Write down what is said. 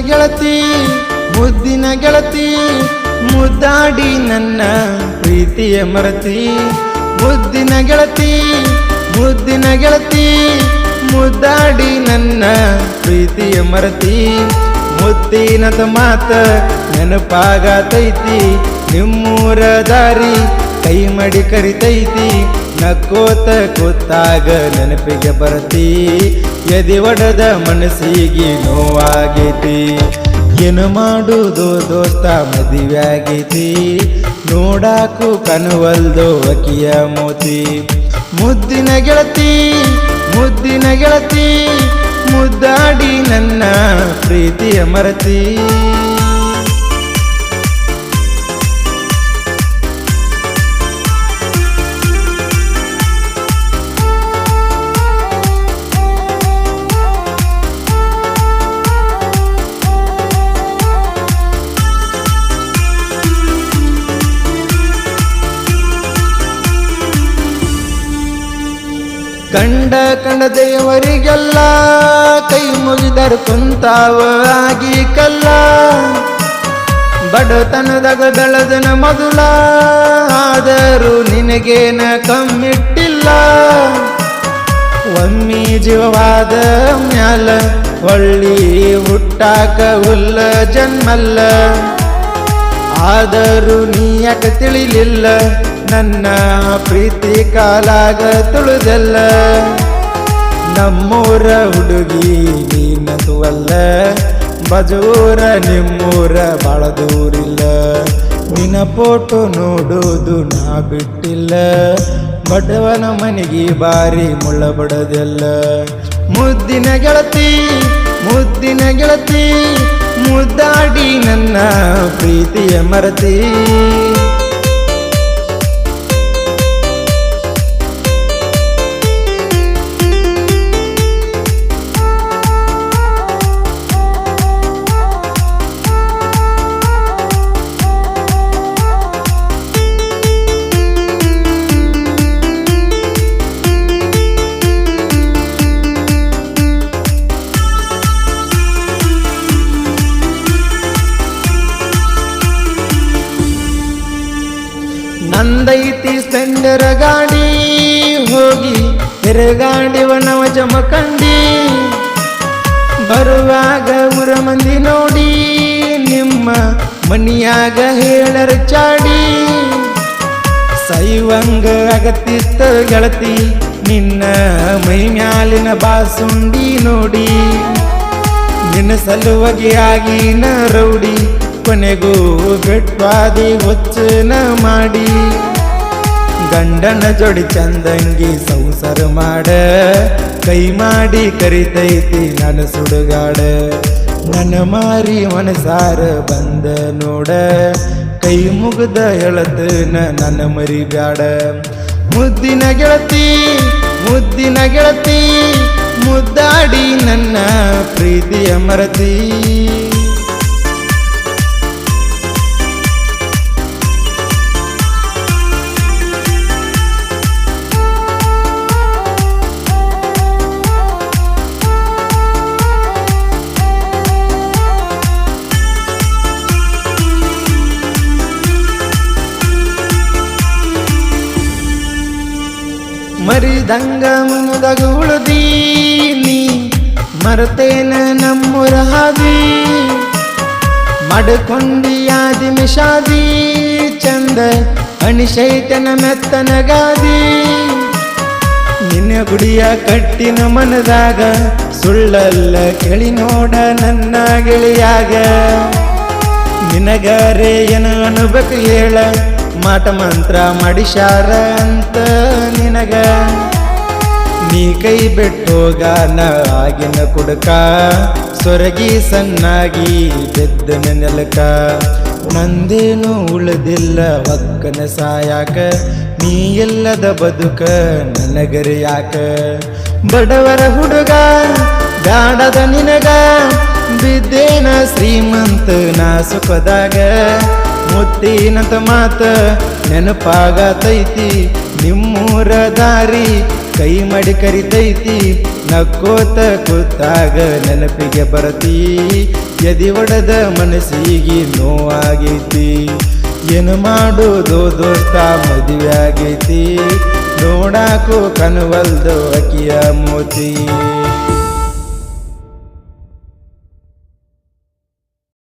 ಗೆಳತಿ ಮುದ್ದಿನ ಗೆಳತಿ ಮುದ್ದಾಡಿ ನನ್ನ ಪ್ರೀತಿಯ ಮರತಿ ಮುದ್ದಿನ ಗೆಳತಿ ಮುದ್ದಾಡಿ ನನ್ನ ಪ್ರೀತಿಯ ಮರತಿ ಮುತ್ತಿನದ ಮಾತ ನೆನಪಾಗತೈತಿ ನಿಮ್ಮೂರ ದಾರಿ ಕೈ ಮಡಿ ಕರಿತೈತಿ ನಕ್ಕೋತ ಕೂತಾಗ ನೆನಪಿಗೆ ಬರತಿ ಎದೆ ಒಡದ ಮನಸ್ಸಿಗೆ ನೋವಾಗೈತಿ ಏನು ಮಾಡುವುದು ದೋಸ್ತ ಮದುವೆ ಆಗೈತಿ ನೋಡಾಕು ಕನವಲ್ದು ಅಕಿಯ ಮೋತಿ ಮುದ್ದಿನ ಗೆಳತಿ ಮುದ್ದಾಡಿ ನನ್ನ ಪ್ರೀತಿಯ ಮರತಿ ಕಂಡ ದೇವರಿಗೆಲ್ಲ ಕೈ ಮುಗಿದರು ಕುಂತಾವ ಆಗಿ ಕಲ್ಲ ಬಡತನದಾಗ ಬೆಳೆದನ ಮೊದಲ ಆದರೂ ನಿನಗೇನ ಕಮ್ಮಿಟ್ಟಿಲ್ಲ ಒಮ್ಮಿ ಜೀವವಾದ ಮ್ಯಾಲ ಒಳ್ಳಿ ಹುಟ್ಟಾಕ ಹುಲ್ಲ ಜನ್ಮಲ್ಲ ಆದರೂ ನೀ ಯಾಕೆ ತಿಳಿಲಿಲ್ಲ ನನ್ನ ಪ್ರೀತಿ ಕಾಲಾಗ ತುಳಿದಲ್ಲ ನಮ್ಮೂರ ಹುಡುಗಿ ನೀನದು ಅಲ್ಲ ಬಜೂರ ನಿಮ್ಮೂರ ಬಾಳ ದೂರಿಲ್ಲ ನಿನ್ನ ಫೋಟೋ ನೋಡೋದು ನಾ ಬಿಟ್ಟಿಲ್ಲ ಬಡವನ ಮನೆಗೆ ಬಾರಿ ಮುಳ್ಳ ಬಡದೆಲ್ಲ ಮುದ್ದಿನ ಗೆಳತಿ ಮುದ್ದಾಡಿ ನನ್ನ ಪ್ರೀತಿಯ ಮರತಿ ನಂದೈತಿ ಸ್ಪೆಂಡರ ಗಾಡಿ ಹೋಗಿ ತಿರುಗಾಡಿವನವ ಜಮಕಂಡಿ ಬರುವಾಗ ಊರ ಮಂದಿ ನೋಡಿ ನಿಮ್ಮ ಮನಿಯಾಗ ಹೇಳರ ಚಾಡಿ ಸೈವಂಗ ಆಗತ್ತಿತ್ತ ಗೆಳತಿ ನಿನ್ನ ಮೈ ಮ್ಯಾಲಿನ ಬಾಸುಂಡಿ ನೋಡಿ ನಿನ್ನ ಸಲುವಾಗಿ ಆಗಿನ ರೌಡಿ ಕೊನೆಗೂ ಬೆಟ್ವಾದಿ ಹುಚ್ಚನ ಮಾಡಿ ಗಂಡನ ಜೋಡಿ ಚಂದಂಗಿ ಸಂಸಾರ ಮಾಡ ಕೈ ಮಾಡಿ ಕರಿತೈತಿ ನನ್ನ ಸುಡುಗಾಡ ನನ್ನ ಮಾರಿ ಮನಸಾರ ಬಂದ ನೋಡ ಕೈ ಮುಗ್ದ ಹೇಳತನ ನನ್ನ ಮರಿಬ್ಯಾಡ ಮುದ್ದಿನ ಗೆಳತಿ ಮುದ್ದಾಡಿ ನನ್ನ ಪ್ರೀತಿಯ ಮರತಿ ಮರಿದಂಗ ಮುನದಾಗ ಉಳಿದೀನಿ ಮರತೇನ ನಮ್ಮೂರ ಹಾದಿ ಮಡ್ಕೊಂಡಿಯಾದಿ ಮಿಷಾದಿ ಚಂದ ಅಣಿಶೈತನ ಮೆತ್ತನ ಗಾದಿ ನಿನ್ನ ಗುಡಿಯ ಕಟ್ಟಿನ ಮನದಾಗ ಸುಳ್ಳಲ್ಲ ಕೇಳಿ ನೋಡ ನನ್ನ ಗೆಳೆಯಾಗ ನಿನಗಾರೆ ಏನ ಅನ್ಬೇಕು ಹೇಳ ಮಾಟ ಮಂತ್ರ ಮಾಡಿಶಾರ ಅಂತ ನಿನಗ ನೀ ಕೈ ಬಿಟ್ಟೋಗ ನ ಆಗಿನ ಕುಡಕ ಸೊರಗಿ ಸಣ್ಣಾಗಿ ಬೆದ್ದನ ನೆಲಕ ನಂದೇನು ಉಳಿದಿಲ್ಲ ಒಕ್ಕನ ಸಾಯಾಕ ನೀ ಎಲ್ಲದ ಬದುಕ ನನಗರಿ ಯಾಕ ಬಡವರ ಹುಡುಗ ಬ್ಯಾಡದ ನಿನಗ ಬಿದ್ದೇನ ಶ್ರೀಮಂತ ನಾ ಸುಖದಾಗ ಮುತ್ತಿನಂತ ಮಾತ ನೆನಪಾಗತೈತಿ ನಿಮ್ಮೂರ ದಾರಿ ಕೈ ಮಾಡಿ ಕರಿತೈತಿ ನಕ್ಕೋತ ಕೂತಾಗ ನೆನಪಿಗೆ ಬರತಿ ಎದಿ ಒಡೆದ ಮನಸ್ಸಿಗೆ ನೋವಾಗೈತಿ ಏನು ಮಾಡೋದು ದೋಸ್ತ ಮದುವೆ ಆಗೈತಿ ನೋಡಾಕು ಕನವಲ್ದು ಅಕಿಯ ಮೋತಿ